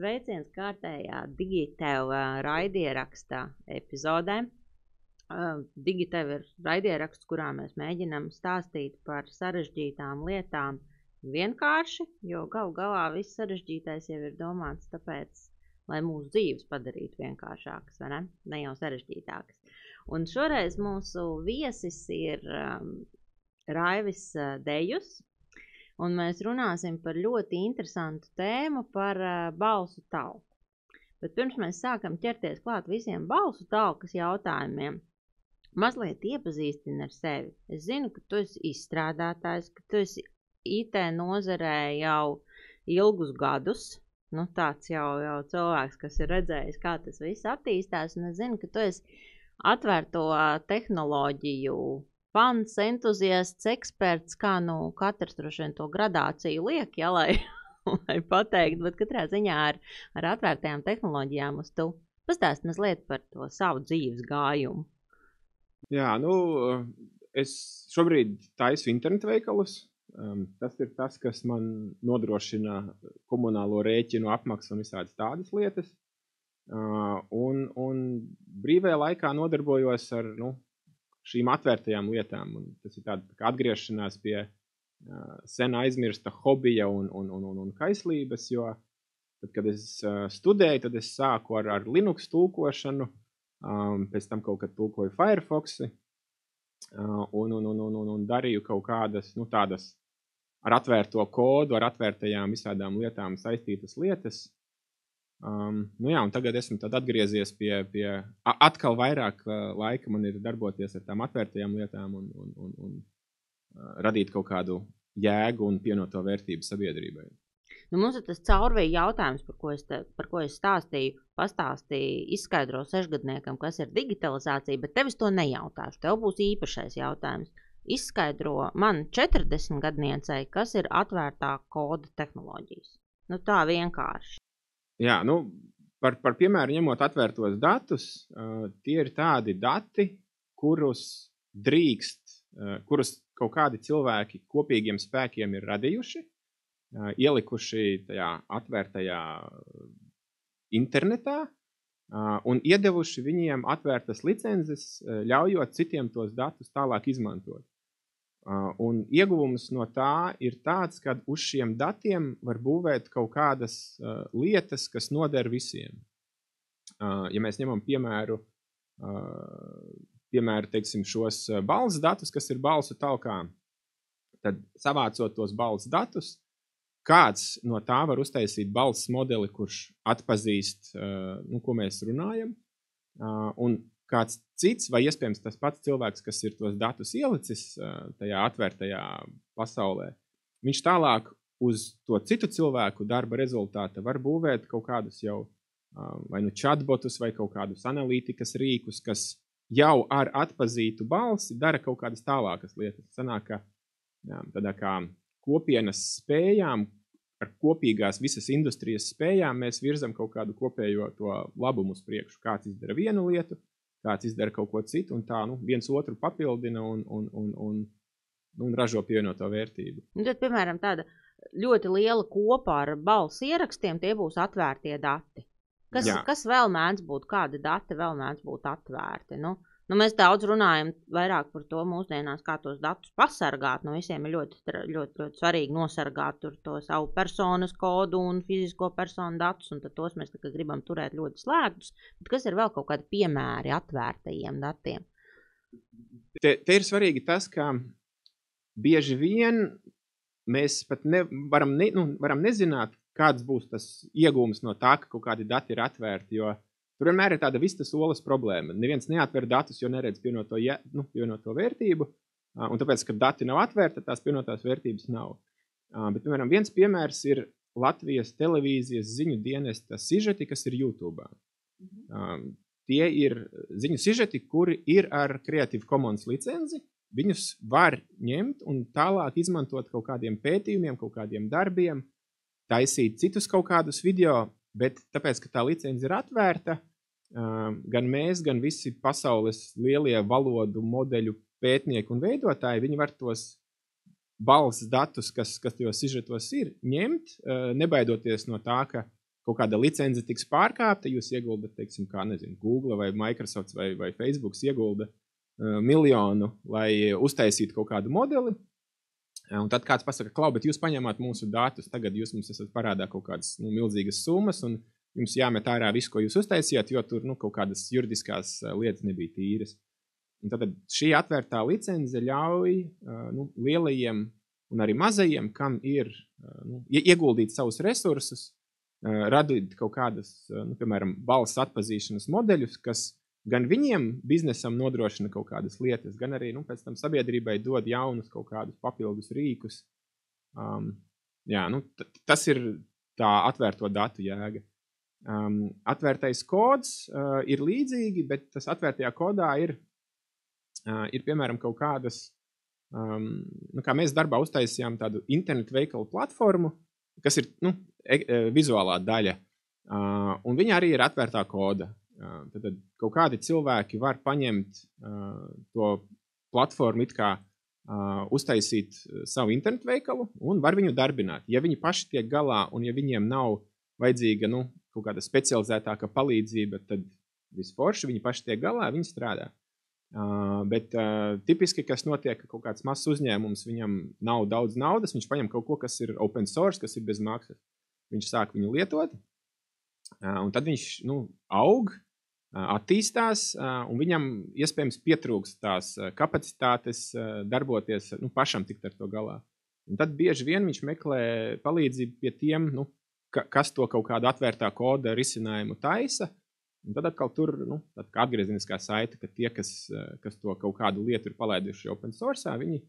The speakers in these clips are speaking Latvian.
sveiciens kārtējā Digitev raidieraksta epizodē. Digitev ir raidieraksts, kurā mēs mēģinām stāstīt par sarežģītām lietām vienkārši, jo galu galā viss sarežģītais jau ir domāts tāpēc, lai mūsu dzīves padarītu vienkāršākas, vai ne? Ne jau sarežģītākas. Un šoreiz mūsu viesis ir Raivis Dejus, un mēs runāsim par ļoti interesantu tēmu par balsu talku. Bet pirms mēs sākam ķerties klāt visiem balsu talkas jautājumiem, mazliet iepazīstini ar sevi. Es zinu, ka tu esi izstrādātājs, ka tu esi IT nozarē jau ilgus gadus. Nu, tāds jau cilvēks, kas ir redzējis, kā tas viss attīstās, un es zinu, ka tu esi atvērto tehnoloģiju fans, entuziasts, eksperts, kā nu katrs droši vien to gradāciju liek, ja, lai pateikt, bet katrā ziņā ar atvērtajām tehnoloģijām uz tu. Pastāst mazliet par to savu dzīves gājumu. Jā, nu, es šobrīd taisu internetu veikalus. Tas ir tas, kas man nodrošina komunālo rēķinu apmaksu un visādas tādas lietas. Un brīvajā laikā nodarbojos ar, šīm atvērtajām lietām. Un tas ir tāda kā atgriešanās pie sen aizmirsta hobija un kaislības, jo tad, kad es studēju, tad es sāku ar Linux tulkošanu, pēc tam kaut kad tulkoju Firefoxi un darīju kaut kādas, tādas ar atvērto kodu, ar atvērtajām visādām lietām saistītas lietas. Un tagad esmu tad atgriezies pie atkal vairāk laika man ir darboties ar tām atvērtajām lietām un radīt kaut kādu jēgu un pievienoto vērtību sabiedrībai. Mums ir tas caurvīgi jautājums, par ko es pastāstīju, izskaidro sešgadniekam, kas ir digitalizācija, bet tev es to nejautāšu. Tev būs īpašais jautājums. Izskaidro man 40 gadniecei, kas ir atvērtā koda tehnoloģijas. Tā vienkārši. Jā, par piemēru ņemot atvērtos datus, tie ir tādi dati, kurus kaut kādi cilvēki kopīgiem spēkiem ir radījuši, ielikuši tajā atvērtajā internetā un iedevuši viņiem atvērtas licences, ļaujot citiem tos datus tālāk izmantot. Un ieguvums no tā ir tāds, ka uz šiem datiem var būvēt kaut kādas lietas, kas noder visiem. Ja mēs ņemam piemēru, teiksim, šos balss datus, kas ir balsu talkā, tad savācot tos balss datus, kāds no tā var uztaisīt balss modeli, kurš atpazīst, ko mēs runājam, un kāds cits, vai iespējams tas pats cilvēks, kas ir tos datus ielicis tajā atvērtajā pasaulē, viņš tālāk uz to citu cilvēku darba rezultāta var būvēt kaut kādus jau vai chatbotus vai kaut kādus analītikas rīkus, kas jau ar atpazītu balsi dara kaut kādas tālākas lietas. Sanāk, ka tādā kā kopienas spējām, ar kopīgās visas industrijas spējām mēs virzam kaut kādu kopējo to labumu uz priekšu. Kāds izdara vienu lietu, kāds izdara kaut ko citu, un tā viens otru papildina un ražo pievienoto vērtību. Tad, piemēram, tāda ļoti liela kopā ar balss ierakstiem, tie būs atvērtie dati. Kas vēl mēdz būt, kādi dati vēl mēdz būt atvērti? Mēs daudz runājam vairāk par to mūsdienās, kā tos datus pasargāt. Visiem ir ļoti svarīgi nosargāt to savu personas kodu un fizisko personu datus, un tad tos mēs gribam turēt ļoti slēgtus. Bet kas ir vēl kaut kādi piemēri atvērtajiem datiem? Te ir svarīgi tas, ka bieži vien mēs pat varam nezināt, kāds būs tas iegūms no tā, ka kaut kādi dati ir atvērti, jo tur vienmēr ir tāda vistas olas problēma. Neviens neatver datus, jo neredz pievienoto vērtību, un tāpēc, ka dati nav atvērti, tās pievienotās vērtības nav. Bet, piemēram, viens piemērs ir Latvijas televīzijas ziņu dienesta sižeti, kas ir YouTube. Tie ir ziņu sižeti, kuri ir ar Creative Commons licenci. Viņus var ņemt un tālāk izmantot kaut kādiem pētījumiem, kaut kādiem darbiem, taisīt citus kaut kādus video, bet tāpēc, ka tā licence ir atvērta, gan mēs, gan visi pasaules lielie valodu modeļu pētnieki un veidotāji, viņi var tos balss datus, kas tajos sižetos ir, ņemt, nebaidoties no tā, ka kaut kāda licence tiks pārkāpta, jūs ieguldat, teiksim, kā, nezinu, Google vai Microsoft vai Facebook iegulda miljonu, lai uztaisītu kaut kādu modeli. Un tad kāds pasaka, klau, bet jūs paņēmāt mūsu datus, tagad jūs mums esat parādā kaut kādas milzīgas summas, un jums jāmet ārā visu, ko jūs uztaisījāt, jo tur kaut kādas juridiskās lietas nebija tīras. Un tad šī atvērtā licence ļauj lielajiem un arī mazajiem, kam ir ieguldīt savus resursus, radīt kaut kādas, piemēram, balss atpazīšanas modeļus, kas gan viņiem biznesam nodrošina kaut kādas lietas, gan arī pēc tam sabiedrībai dod jaunus kaut kādus papildus rīkus. Tas ir tā atvērto datu jēga. Atvērtais kods ir līdzīgi, bet tas atvērtajā kodā ir piemēram kaut kādas, kā mēs darbā uztaisījām tādu internetu veikalu platformu, kas ir vizuālā daļa, un viņa arī ir atvērtā koda. Tad kaut kādi cilvēki var paņemt to platformu it kā uztaisīt savu internetu veikalu un var viņu darbināt. Ja viņi paši tiek galā un ja viņiem nav vajadzīga kaut kāda specializētāka palīdzība, tad visforši viņi paši tiek galā, viņi strādā. Bet tipiski, kas notiek, ka kaut kāds mazs uzņēmums, viņam nav daudz naudas, viņš paņem kaut ko, kas ir open source, kas ir bez maksas. Viņš sāk viņu lietot, un tad viņš aug, attīstās, un viņam iespējams pietrūkst tās kapacitātes darboties, pašam tikt ar to galā. Un tad bieži vien viņš meklē palīdzību pie tiem, kas to kaut kādu atvērtā koda risinājumu taisa, un tad atkal tur kā atgriezeniskā saite, ka tie, kas to kaut kādu lietu ir palaiduši open sourceā, viņi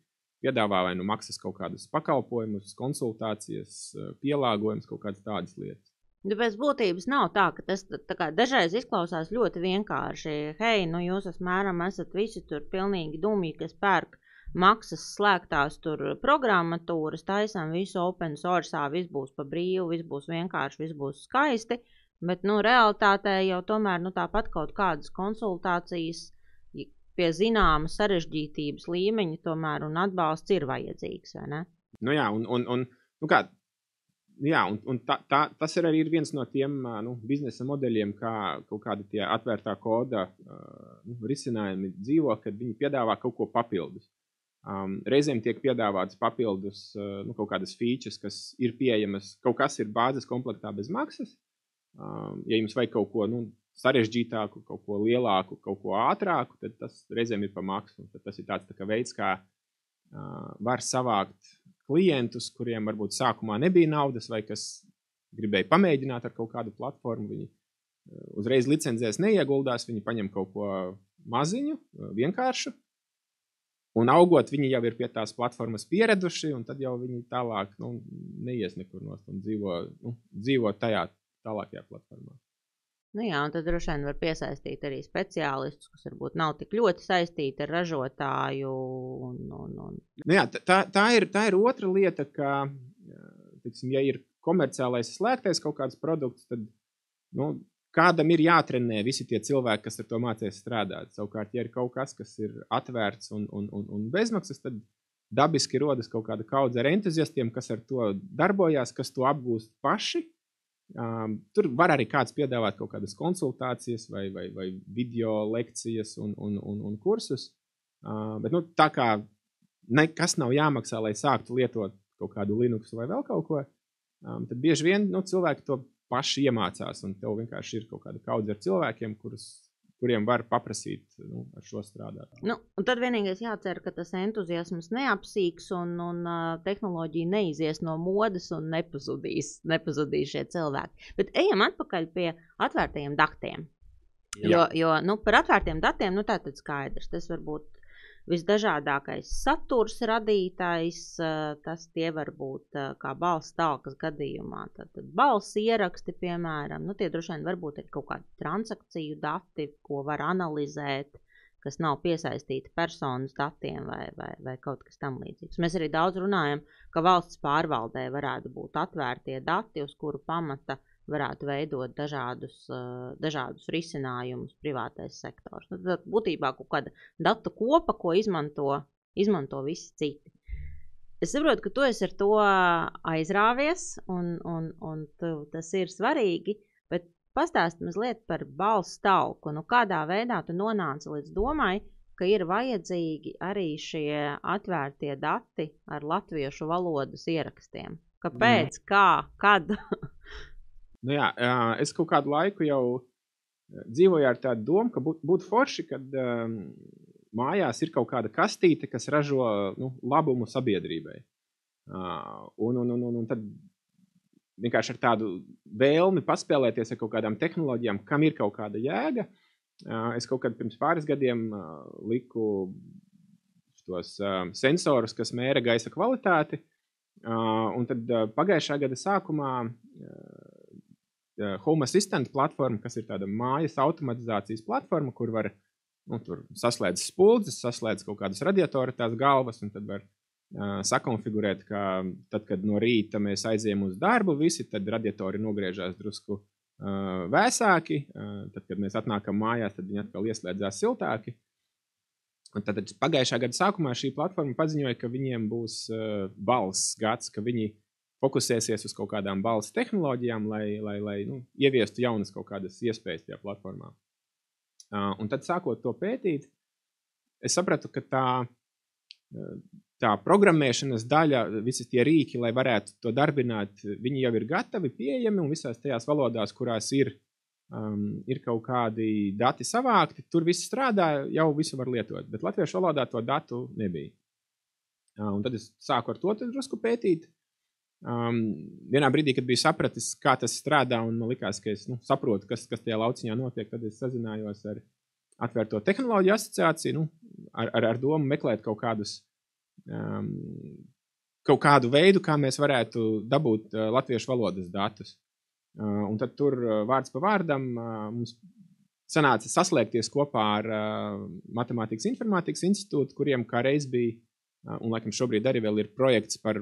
piedāvā vai maksas kaut kādus pakalpojumus, konsultācijas, pielāgojumus, kaut kādas tādas lietas. Pēc būtības nav tā, ka tas tā kā dažreiz izklausās ļoti vienkārši. Hei, jūs esat visi tur pilnīgi dumji, kas pērk maksas slēgtās tur programmatūras, taisam visu open sourceā, viss būs pa brīvu, viss būs vienkārši, viss būs skaisti, bet realitātē jau tomēr tāpat kaut kādas konsultācijas pie zināma sarežģītības līmeņa tomēr un atbalsts ir vajadzīgs, vai ne? Tas ir arī viens no tiem biznesa modeļiem, kā kaut kādi tie atvērtā koda risinājumi dzīvo, kad viņi piedāvā kaut ko papildus. Reizēm tiek piedāvātas papildus kaut kādas features, kas ir pieejamas, kaut kas ir bāzes komplektā bez maksas. Ja jums vajag kaut ko sarežģītāku, kaut ko lielāku, kaut ko ātrāku, tad tas reizēm ir pa maksu. Tad tas ir tāds tā kā veids, kā var savākt klientus, kuriem varbūt sākumā nebija naudas vai kas gribēja pamēģināt ar kaut kādu platformu. Viņi uzreiz licencēs neieguldās, viņi paņem kaut ko maziņu, vienkāršu, un augot viņi jau ir pie tās platformas pieraduši, un tad jau viņi tālāk neies nekur nost un dzīvo tajā tālākajā platformā. Un tad droši vien var piesaistīt arī speciālistus, kas varbūt nav tik ļoti saistīti ar ražotāju. Tā ir otra lieta, ka, ja ir komerciālais slēgtais kaut kāds produkts, tad kādam ir jātrenē visi tie cilvēki, kas ar to mācīs strādāt. Savukārt, ja ir kaut kas ir atvērts un bezmaksas, tad dabiski rodas kaut kāda kaudze ar entuziastiem, kas ar to darbojās, kas to apgūst paši. Tur var arī kāds piedāvāt kaut kādas konsultācijas vai video lekcijas un kursus, bet tā kā nekas nav jāmaksā, lai sāktu lietot kaut kādu Linux vai vēl kaut ko, tad bieži vien cilvēki to paši iemācās, un tev vienkārši ir kaut kāda kaudze ar cilvēkiem, kuriem var paprasīt ar šo strādāt. Un tad vienīgais jācer, ka tas entuziasms neapsīks un tehnoloģija neizies no modes un nepazudīs šie cilvēki. Bet ejam atpakaļ pie atvērtajiem datiem. Jo par atvērtiem datiem, tā tad skaidrs. Tas var būt visdažādākais saturs radītājs, tas tie var būt kā balss talkas gadījumā. Tad balss ieraksti, piemēram, tie droši vien var būt arī kaut kādi transakciju dati, ko var analizēt, kas nav piesaistīti personas datiem vai kaut kas tam līdzīgs. Mēs arī daudz runājam, ka valsts pārvaldē varētu būt atvērtie dati, uz kuru pamata varētu veidot dažādus risinājumus privātais sektors. Tad būtībā kaut kāda datu kopa, ko izmanto visi citi. Es saprotu, ka tu esi ar to aizrāvies, un tas ir svarīgi, bet pastāst mazliet par balss talku. Nu, kādā veidā tu nonāci līdz domai, ka ir vajadzīgi arī šie atvērtie dati ar latviešu valodas ierakstiem? Kāpēc, kā, kad? Nu jā, es kaut kādu laiku jau dzīvoju ar tādu domu, ka būtu forši, kad mājās ir kaut kāda kastīte, kas ražo labumu sabiedrībai. Un tad vienkārši ar tādu vēlmi paspēlēties ar kaut kādām tehnoloģijām, kam ir kaut kāda jēga. Es kaut kad pirms pāris gadiem liku tos sensorus, kas mēra gaisa kvalitāti. Un tad pagājušā gada sākumā Home Assistant platforma, kas ir tāda mājas automatizācijas platforma, kur var tur saslēdz spuldzes, saslēdz kaut kādas radiatora tās galvas, un tad var sakonfigurēt, ka tad, kad no rīta mēs aizējam uz darbu visi, tad radiatori nogriežās drusku vēsāki, tad, kad mēs atnākam mājās, tad viņi atkal ieslēdzās siltāki. Un tad pagājušā gada sākumā šī platforma paziņoja, ka viņiem būs balss gads, ka viņi fokusēsies uz kaut kādām balss tehnoloģijām, lai ieviestu jaunas kaut kādas iespējas tajā platformā. Un tad sākot to pētīt, es sapratu, ka tā programmēšanas daļa, visi tie rīki, lai varētu to darbināt, viņi jau ir gatavi, pieejami, un visās tajās valodās, kurās ir kaut kādi dati savākti, tur viss strādā, jau visu var lietot, bet latviešu valodā to datu nebija. Un tad es sāku ar to drusku pētīt. Vienā brīdī, kad biju sapratis, kā tas strādā, un man likās, ka es saprotu, kas tajā lauciņā notiek, tad es sazinājos ar Atvērto tehnoloģiju asociāciju, ar domu meklēt kaut kādu veidu, kā mēs varētu dabūt latviešu valodas datus. Un tad tur vārds pa vārdam mums sanāca saslēgties kopā ar Matemātikas informātikas institūtu, kuriem kā reiz bija, un laikam šobrīd arī vēl ir projekts par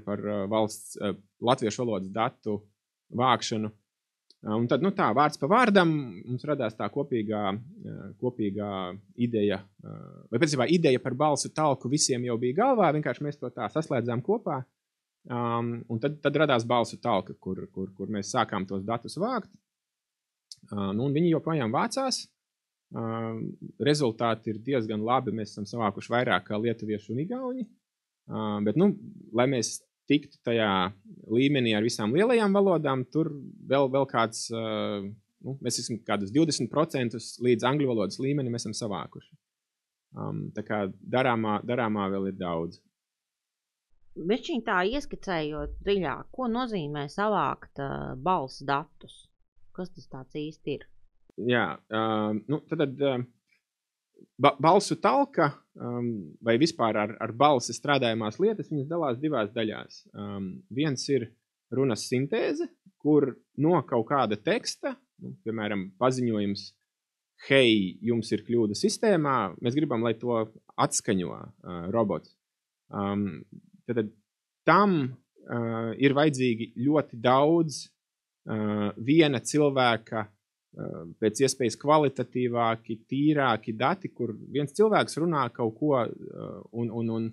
valsts latviešu valodas datu vākšanu. Un tad, vārds pa vārdam mums radās tā kopīgā ideja, vai principā ideja par balsu talku visiem jau bija galvā, vienkārši mēs to tā saslēdzām kopā. Un tad radās balsu talka, kur mēs sākām tos datus vākt. Un viņi joprojām vācās. Rezultāti ir diezgan labi, mēs esam savākuši vairāk kā lietuvieši un igauņi. Bet, lai mēs tiktu tajā līmenī ar visām lielajām valodām, tur vēl kāds, mēs esam kādus 20% līdz angļu valodas līmeni mēs esam savākuši. Tā kā darāmā vēl ir daudz. Bišķiņ tā ieskicējot dziļāk, ko nozīmē savākt balss datus? Kas tas tāds īsti ir? Jā, tad balsu talka vai vispār ar balsi strādājumās lietas, viņas dalās divās daļās. Viens ir runas sintēze, kur no kaut kāda teksta, piemēram, paziņojums, hei, jums ir kļūda sistēmā, mēs gribam, lai to atskaņo robots. Tad tam ir vajadzīgi ļoti daudz viena cilvēka pēc iespējas kvalitatīvāki, tīrāki dati, kur viens cilvēks runā kaut ko un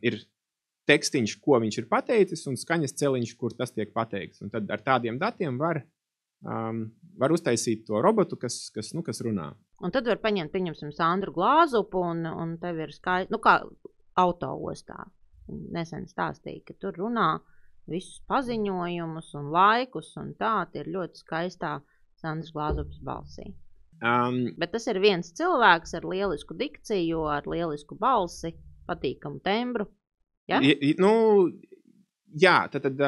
ir tekstiņš, ko viņš ir pateicis, un skaņas celiņš, kur tas tiek pateikts. Un tad ar tādiem datiem var uztaisīt to robotu, kas runā. Un tad var paņemt, pieņemsim, Sandru Glāzupu, un tev ir skaisti, kā autoostā. Nesen stāstīja, ka tur runā visus paziņojumus un laikus, un tā ir ļoti skaistā Sandras Glāzupas balsī. Bet tas ir viens cilvēks ar lielisku dikciju, ar lielisku balsi, patīkamu tembru. Ja? Jā, tad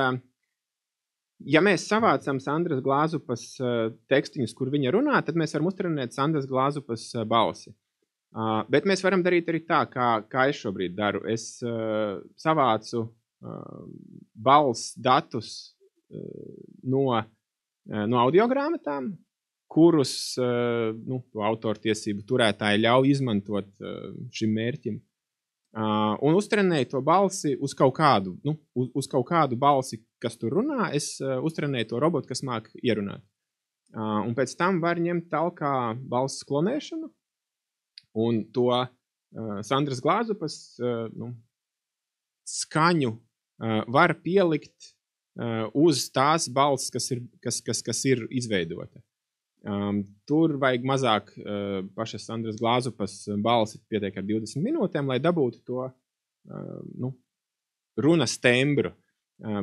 ja mēs savācam Sandras Glāzupas tekstiņus, kur viņa runā, tad mēs varam uztrenēt Sandras Glāzupas balsi. Bet mēs varam darīt arī tā, kā es šobrīd daru. Es savācu balss datus no audiogrāmatām, kurus to autortiesību turētāji ļauj izmantot šim mērķim. Un uztrenēju to balsi uz kaut kādu balsi, kas tur runā, es uztrenēju to robotu, kas māk ierunāt. Un pēc tam var ņemt talkā balss klonēšanu un to Sandras Glāzupas skaņu var pielikt uz tās balss, kas ir izveidota. Tur vajag mazāk pašas Sandras Glāzupas balsi pietiek ar 20 minūtēm, lai dabūtu to runas tembru.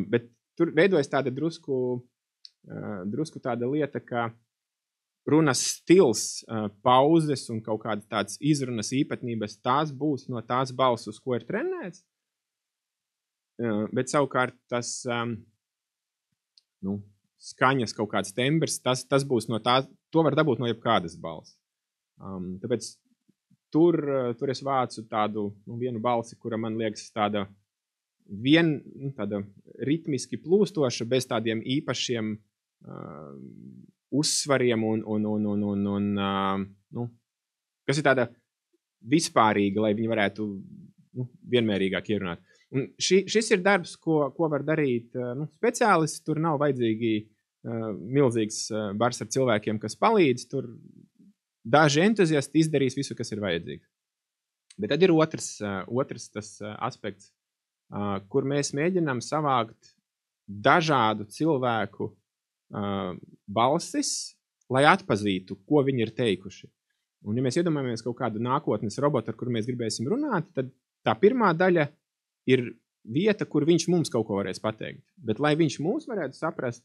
Bet tur veidojas tāda drusku tāda lieta, ka runas stils, pauzes un kaut kādas tādas izrunas īpatnības, tās būs no tās balss, uz ko ir trenēts. Bet savukārt tas skaņas kaut kāds tembrs, tas būs no tā, to var dabūt no jebkādas balss. Tāpēc tur es vācu tādu vienu balsi, kura man liekas tāda ritmiski plūstoša, bez tādiem īpašiem uzsvariem un kas ir tāda vispārīga, lai viņi varētu vienmērīgāk ierunāt. Un šis ir darbs, ko var darīt speciālisti. Tur nav vajadzīgi milzīgs bars ar cilvēkiem, kas palīdz. Tur daži entuziasti izdarīs visu, kas ir vajadzīgs. Bet tad ir otrs tas aspekts, kur mēs mēģinām savākt dažādu cilvēku balsis, lai atpazītu, ko viņi ir teikuši. Un ja mēs iedomājamies kaut kādu nākotnes robotu, ar kuru mēs gribēsim runāt, tad tā pirmā daļa ir vieta, kur viņš mums kaut ko varēs pateikt. Bet, lai viņš mūs varētu saprast,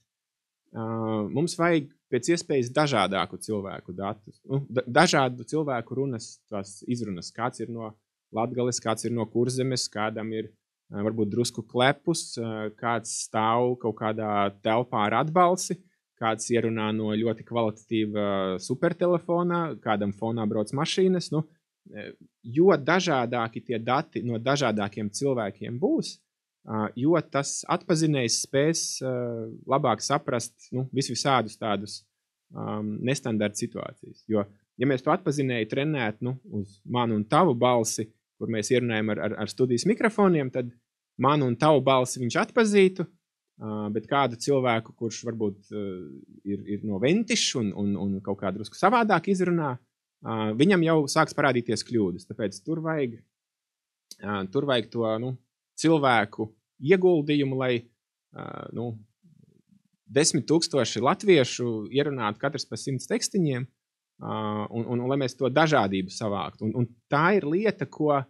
mums vajag pēc iespējas dažādāku cilvēku datus. Dažādu cilvēku runas, tās izrunas. Kāds ir no Latgales, kāds ir no Kurzemes, kādam ir varbūt drusku klepus, kāds stāv kaut kādā telpā ar atbalsi, kāds ierunā no ļoti kvalitatīva supertelefonā, kādam fonā brauc mašīnas. Jo dažādāki tie dati no dažādākiem cilvēkiem būs, jo tas atpazinējs spēs labāk saprast visādus tādus nestandarta situācijas. Jo, ja mēs to atpazinēju trenētu uz manu un tavu balsi, kur mēs ierunājam ar studijas mikrofoniem, tad manu un tavu balsi viņš atpazītu, bet kādu cilvēku, kurš varbūt ir no Ventiša un kaut kā drusku savādāk izrunā, viņam jau sāks parādīties kļūdas. Tāpēc tur vajag to cilvēku ieguldījumu, lai 10 000 latviešu ierunātu katrs pa 100 tekstiņiem, un lai mēs to dažādību savāktu. Un tā ir lieta, ko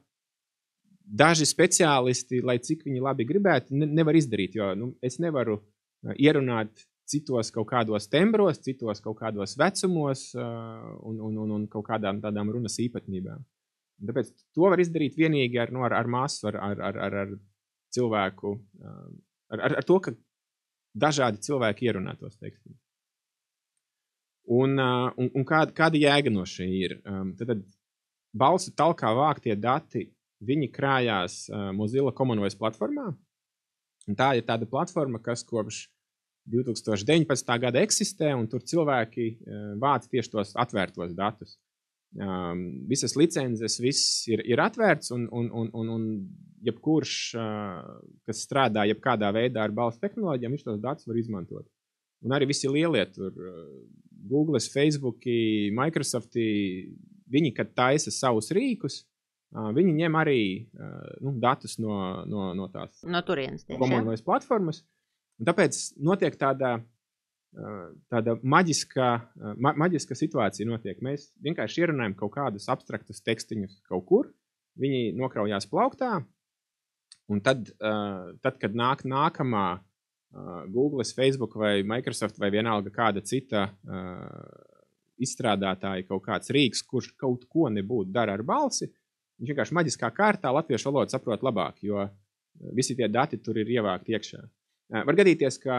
daži speciālisti, lai cik viņi labi gribētu, nevar izdarīt, jo es nevaru ierunāt citos kaut kādos tembros, citos kaut kādos vecumos un kaut kādām tādām runas īpatnībām. Tāpēc to var izdarīt vienīgi ar masu, ar cilvēku, ar to, ka dažādi cilvēki ierunā tos tekstus. Un kāda jēga no šī ir? Tad balsu talkā vāktie dati, viņi krājās Mozilla Common Voice platformā. Un tā ir tāda platforma, kas kopš 2019. gada eksistē, un tur cilvēki vāc tieši tos atvērtos datus. Visas licences, viss ir atvērts, un jebkurš, kas strādā jebkādā veidā ar balsu tehnoloģijām, viņš tos datus var izmantot. Un arī visi lielie tur, Google, Facebook, Microsoft, viņi, kad taisa savus rīkus, viņi ņem arī datus no tās Common Voice platformas. Un tāpēc notiek tāda maģiska situācija notiek. Mēs vienkārši ierunājam kaut kādus abstraktus tekstiņus kaut kur, viņi nokraujās plauktā, un tad kad nāk nākamā Google, Facebook vai Microsoft vai vienalga kāda cita izstrādātāja kaut kāds rīks, kurš kaut ko nebūtu dara ar balsi, viņš vienkārši maģiskā kārtā latviešu valodu saprot labāk, jo visi tie dati tur ir ievākti iekšā. Var gadīties, ka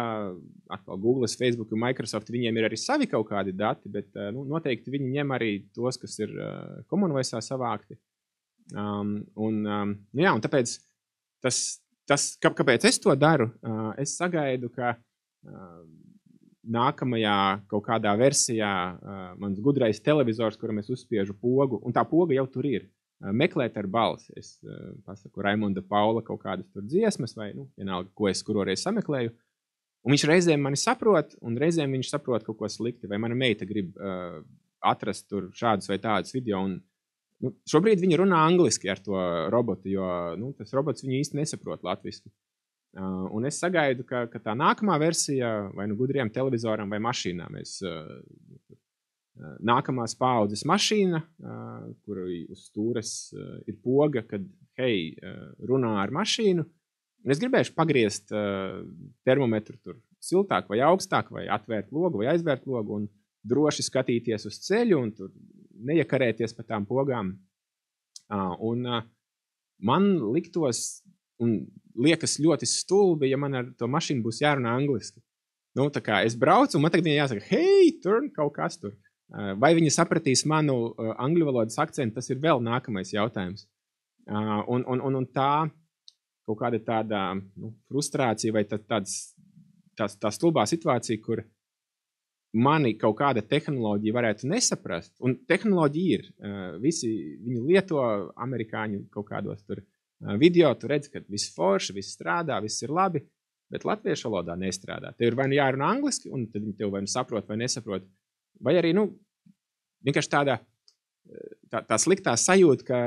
atkal Google, Facebook un Microsoft, viņiem ir arī savi kaut kādi dati, bet noteikti viņi ņem arī tos, kas ir Common Voice'ā savākti. Un tāpēc kāpēc es to daru? Es sagaidu, ka nākamajā kaut kādā versijā mans gudrais televizors, kuram es uzspiežu pogu, un tā poga jau tur ir. Meklēt ar balsi. Es pasaku Raimonda Paula kaut kādas tur dziesmas vai, vienalga, ko es kuroreiz sameklēju. Un viņš reizēm mani saprot, un reizēm viņš saprot kaut ko slikti, vai mana meita grib atrast tur šādus vai tādus video. šobrīd viņi runā angliski ar to robotu, jo tas robots viņu īsti nesaprot latviski. Un es sagaidu, ka tā nākamā versija vai gudriem televizoram vai mašīnām nākamās paaudzes mašīna, kur uz stūres ir poga, kad, hei, runā ar mašīnu. Un es gribēšu pagriezt termometru tur siltāk vai augstāk, vai atvērt logu vai aizvērt logu un droši skatīties uz ceļu un tur neiekarēties pa tām pogām. Un man liktos un liekas ļoti stulbi, ja man ar to mašīnu būs jārunā angliski. Tā kā es braucu, un man tagad viņai jāsaka, hei, tur kaut kas tur. Vai viņi sapratīs manu angļu valodas akcentu, tas ir vēl nākamais jautājums. Un tā kaut kāda tāda frustrācija vai tā stulbā situācija, kur mani kaut kāda tehnoloģija varētu nesaprast. Un tehnoloģija ir. Visi viņu lieto, amerikāņi kaut kādos tur video, tu redzi, ka viss forši, viss strādā, viss ir labi, bet latviešu valodā nestrādā. Tev ir vai jārunā angliski, un tad viņi tev vai saprot vai nesaprot. Vai arī, vienkārši tā sliktā sajūta, ka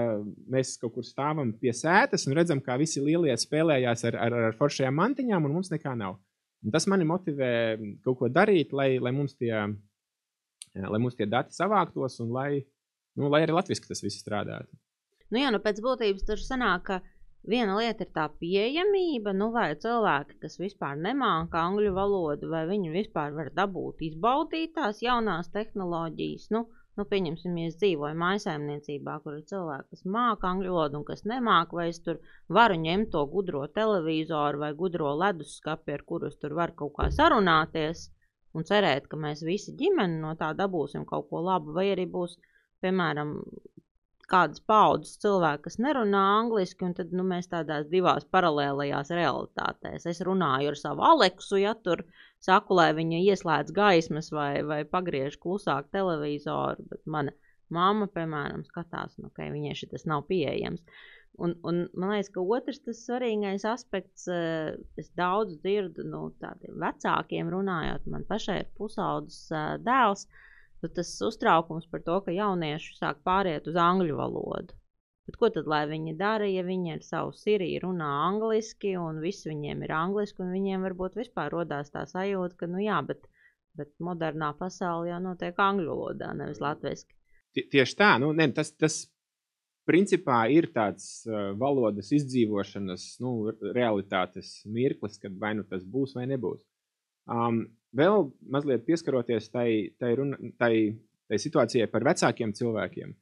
mēs kaut kur stāvam pie sētas un redzam, kā visi lielie spēlējās ar foršajām mantiņām, un mums nekā nav. Un tas mani motivē kaut ko darīt, lai mums tie dati savāktos un lai arī latviski tas viss strādātu. Pēc būtības tur sanāk, ka viena lieta ir tā pieejamība, vai cilvēki, kas vispār nemāka angļu valodu, vai viņi vispār var dabūt, izbaudīt tās jaunās tehnoloģijas. Pieņemsim, ja es dzīvoju mājsaimniecībā, kur ir cilvēki, kas māka angļu valodu un kas nemāka, vai es tur varu ņemt to gudro televizoru vai gudro leduskapi, ar kurus tur var kaut kā sarunāties un cerēt, ka mēs visi ģimeni no tā dabūsim kaut ko labu, vai arī būs, piemēram, kādas paaudzes cilvēki, kas nerunā angliski, un tad mēs tādās divās paralēlajās realitātēs. Es runāju ar savu Aleksu, ja tur saku, lai viņa ieslēdz gaismas vai pagriež klusāk televizoru, bet mana mamma, piemēram, skatās, ka viņai šitas nav pieejams. Un man liekas, ka otrs tas svarīgais aspekts, es daudz dzirdu tādiem vecākiem runājot, man pašai ir pusaudzes dēls, tas uztraukums par to, ka jaunieši sāk pāriet uz angļu valodu. Bet ko tad, lai viņi dara, ja viņi ar savu Siri runā angliski un viss viņiem ir angliski un viņiem varbūt vispār rodās tā sajūta, ka bet modernā pasaule jau notiek angļu valodā, nevis latviski. Tieši tā, tas principā ir tāds valodas izdzīvošanas, realitātes mirklis, kad vai tas būs vai nebūs. Vēl mazliet pieskaroties tai situācijai par vecākiem cilvēkiem.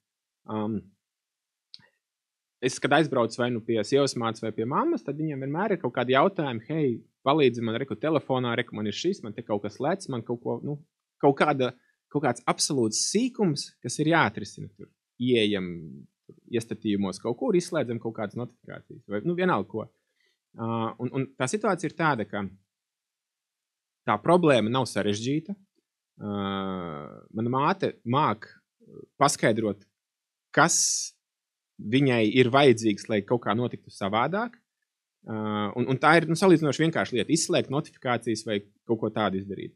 Es, kad aizbraucu vai pie sievas mātes vai pie mammas, tad viņiem vienmēr ir kaut kādi jautājumi, hei, palīdzi man telefonā, man ir šis, man te kaut kas lec, man kaut kāds absolūts sīkums, kas ir jāatrisina tur. Ieejam iestatījumos kaut kur, izslēdzam kaut kādas notifikācijas, vai vienalga ko. Un tā situācija ir tāda, ka tā problēma nav sarežģīta. Mana māte māk paskaidrot, kas viņai ir vajadzīgs, lai kaut kā notiktu savādāk. Un tā ir salīdzinoši vienkārši lieta, izslēgt notifikācijas vai kaut ko tādu izdarīt.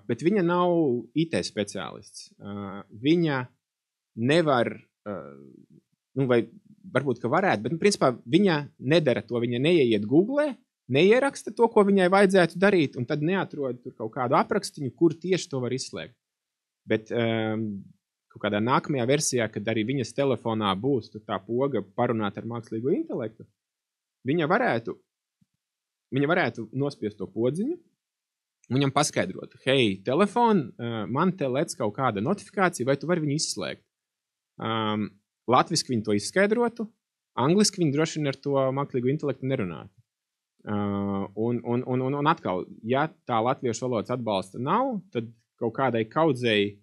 Bet viņa nav IT speciālists. Viņa nevar, vai varbūt, ka varētu, bet principā viņa nedara to, viņa neieiet Google, neieraksta to, ko viņai vajadzētu darīt, un tad neatrod tur kaut kādu aprakstiņu, kur tieši to var izslēgt. Bet kaut kādā nākamajā versijā, kad arī viņas telefonā būs tā poga parunāt ar mākslīgo intelektu, viņa varētu nospiest to podziņu, viņam paskaidrot, hei, telefon, man te lec kaut kāda notifikācija, vai tu vari viņu izslēgt. Latviski viņi to izskaidrotu, angliski viņi droši vien ar to mākslīgo intelektu nerunātu. Un atkal, ja tā latviešu valodas atbalsta nav, tad kaut kādai kaudzei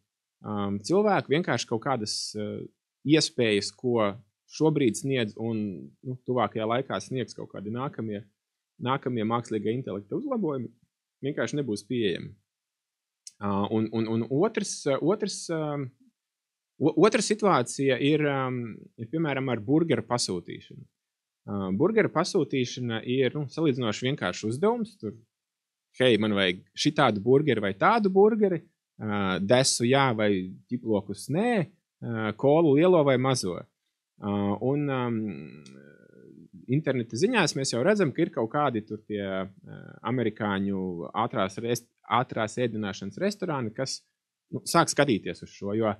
cilvēku vienkārši kaut kādas iespējas, ko šobrīd sniedz un tuvākajā laikā sniegs kaut kādi nākamie mākslīgā intelekta uzlabojumi, vienkārši nebūs pieejami. Un otra situācija ir piemēram, ar burgeru pasūtīšanu. Burgeru pasūtīšana ir salīdzinoši vienkārši uzdevums. Tur, hei, man vajag šitādu burgeri vai tādu burgeri, desu jā vai ķiplokus nē, kolu lielo vai mazo. Un interneta ziņās mēs jau redzam, ka ir kaut kādi tur tie amerikāņu ātrās ēdināšanas restorāni, kas sāk skatīties uz šo, jo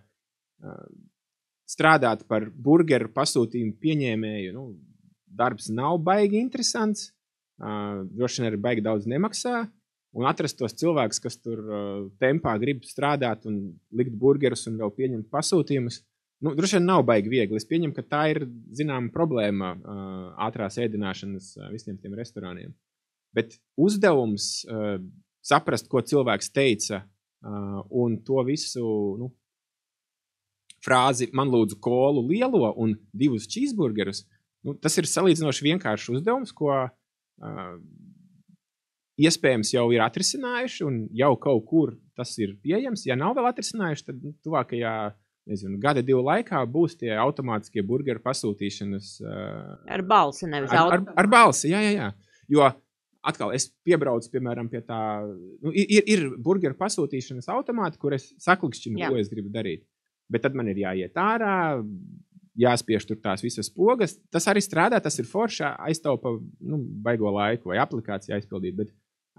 strādāt par burgeru pasūtījumu pieņēmēju, darbs nav baigi interesants, droši vien arī baigi daudz nemaksā, un atrast tos cilvēkus, kas tur tempā grib strādāt un likt burgerus un vēl pieņemt pasūtījumus, droši vien nav baigi viegli. Es pieņemu, ka tā ir zināma problēma ātrās ēdināšanas visiem tiem restorāniem. Bet uzdevums saprast, ko cilvēks teica, un to visu frāzi man lūdzu kolu lielo un 2 cheeseburgerus, tas ir salīdzinoši vienkāršs uzdevums, ko iespējams jau ir atrisinājuši un jau kaut kur tas ir pieejams. Ja nav vēl atrisinājuši, tad tuvākajā gada 2 laikā būs tie automātiskie burgeru pasūtīšanas. Ar balsi, nevis ar balsi, jā. Jo atkal es piebraucu, piemēram, pie tā, ir burgeru pasūtīšanas automāti, kur es saklikšķinu, ko es gribu darīt. Bet tad man ir jāiet ārā, jāspiež tur tās visas pogas. Tas arī strādā, tas ir forši, aiztaupa baigo laiku vai aplikāciju aizpildīt. Bet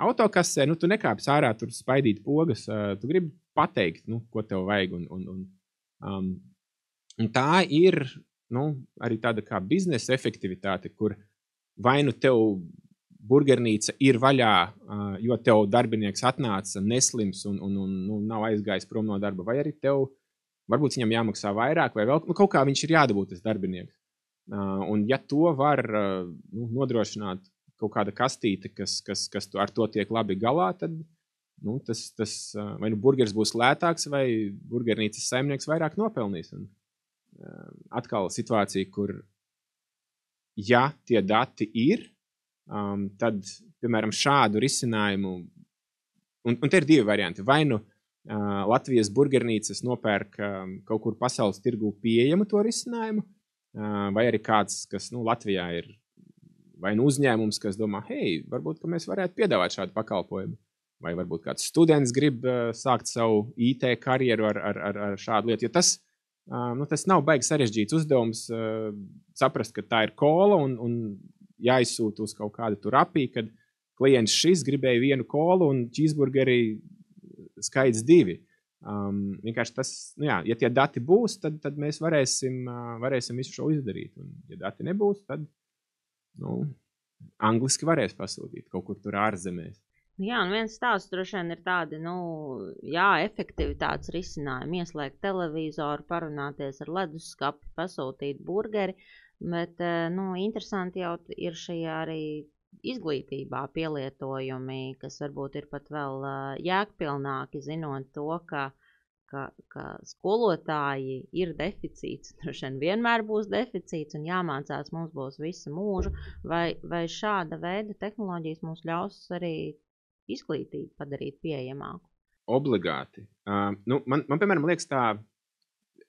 autokasē, tu nekāpsi ārā tur spaidīt pogas, tu gribi pateikt, ko tev vajag. Un tā ir arī tāda kā biznesa efektivitāte, kur vai tev burgernīca ir vaļā, jo tev darbinieks atnāca neslims un nav aizgājis prom no darba, vai arī tev varbūt viņam jāmaksā vairāk, vai vēl kaut kā viņš ir jādabūt tas darbinieks. Un ja to var nodrošināt kaut kāda kastīte, kas ar to tiek labi galā, tad tas vai burgers būs lētāks, vai burgernīcas saimnieks vairāk nopelnīs. Un atkal situācija, kur ja tie dati ir, tad, piemēram, šādu risinājumu, un te ir 2 varianti, vai Latvijas burgernīcas nopērk kaut kur pasaules tirgū pieejamu to risinājumu, vai arī kāds, kas Latvijā ir vai uzņēmums, kas domā, hei, varbūt, ka mēs varētu piedāvāt šādu pakalpojumu, vai varbūt kāds students grib sākt savu IT karjeru ar šādu lietu, jo tas nav baigi sarežģīts uzdevums saprast, ka tā ir kola un jāizsūta uz kaut kādu tur apī, kad klients šis gribēja 1 kolu un cheeseburgeri skaits 2. Vienkārši tas, ja tie dati būs, tad mēs varēsim visu šo izdarīt. Un, ja dati nebūs, tad angliski varēs pasūtīt kaut kur tur ārzemēs. Jā, un viens stāsts droši vien ir tādi, efektivitātes risinājumi, ieslēgt televizoru, parunāties ar leduskapi, pasūtīt burgeri, bet, interesanti jau ir šī arī izglītībā pielietojumi, kas varbūt ir pat vēl jēgpilnāki, zinot to, ka skolotāji ir deficīts, droši vien vienmēr būs deficīts un jāmācās mums būs visu mūžu, vai šāda veida tehnoloģijas mums ļaus arī izglītību padarīt pieejamāku? Obligāti. Man piemēram, liekas tā,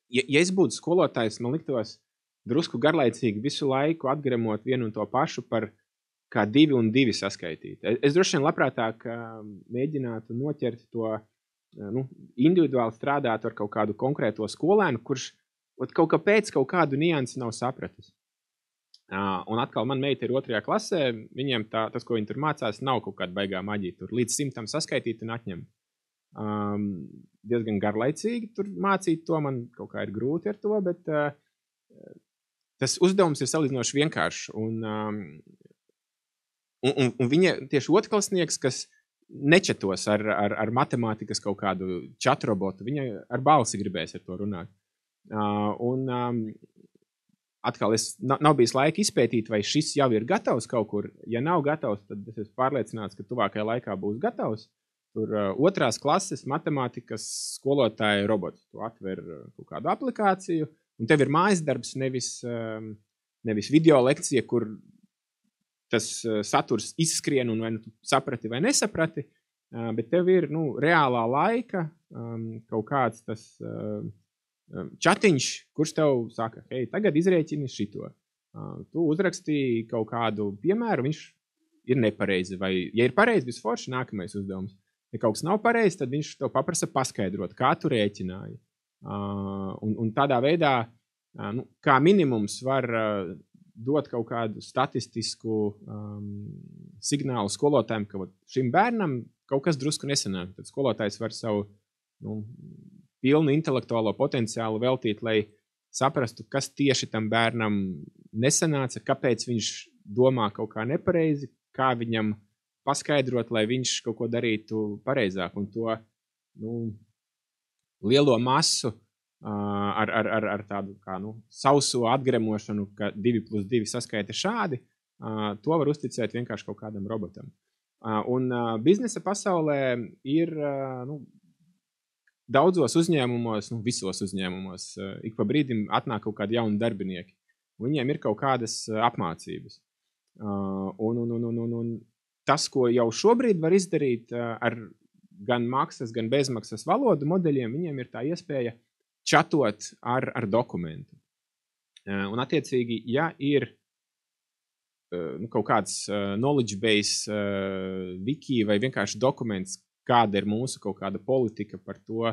ja es būtu skolotājs, man liktos drusku garlaicīgi visu laiku atgremot vienu un to pašu par kā 2 un 2 saskaitīt. Es droši vien labprātāk mēģinātu noķert to, individuāli strādāt ar kaut kādu konkrēto skolēnu, kurš kaut kāpēc kaut kādu niansi nav sapratis. Un atkal man meita ir 2. klasē, viņiem tas, ko viņi tur mācās, nav kaut kāda baigā maģija. Tur līdz 100 saskaitīt un atņemt. Diezgan garlaicīgi tur mācīt to, man kaut kā ir grūti ar to, bet tas uzdevums ir salīdzinoši vienkāršs. Un viņa tieši otrklasnieks, kas nečetos ar matemātikas kaut kādu čatrobotu, viņa ar balsi gribēs ar to runāt. Atkal nav bijis laika izpētīt, vai šis jau ir gatavs kaut kur. Ja nav gatavs, tad es esmu pārliecināts, ka tuvākajā laikā būs gatavs. Tur 2. klases matemātikas skolotāja robots. Tu atver kaut kādu aplikāciju, un tev ir mājas darbs, nevis video lekcija, kur tas saturs izskrien un vai tu saprati vai nesaprati, bet tev ir reālā laika kaut kāds tas čatiņš, kurš tev saka, hei, tagad izrēķini šito. Tu uzrakstīji kaut kādu piemēru, viņš ir nepareizi, vai, ja ir pareizi, visforši nākamais uzdevums. Ja kaut kas nav pareizi, tad viņš tev paprasa paskaidrot, kā tu rēķināji. Un tādā veidā, kā minimums var dot kaut kādu statistisku signālu skolotājiem, ka šim bērnam kaut kas drusku nesanāk. Tad skolotājs var savu pilnu intelektuālo potenciālu veltīt, lai saprastu, kas tieši tam bērnam nesanāca, kāpēc viņš domā kaut kā nepareizi, kā viņam paskaidrot, lai viņš kaut ko darītu pareizāk. Un to lielo masu ar tādu kā sauso atgremošanu, ka 2+2 saskaita šādi, to var uzticēt vienkārši kaut kādam robotam. Un biznesa pasaulē ir daudzos uzņēmumos, visos uzņēmumos, ik pa brīdim atnāk kaut kādi jauni darbinieki. Viņiem ir kaut kādas apmācības. Un tas, ko jau šobrīd var izdarīt ar gan maksas, gan bezmaksas valodu modeļiem, viņiem ir tā iespēja čatot ar dokumentu. Un attiecīgi, ja ir kaut kāds knowledge base, wiki vai vienkārši dokuments, kāda ir mūsu kaut kāda politika par to,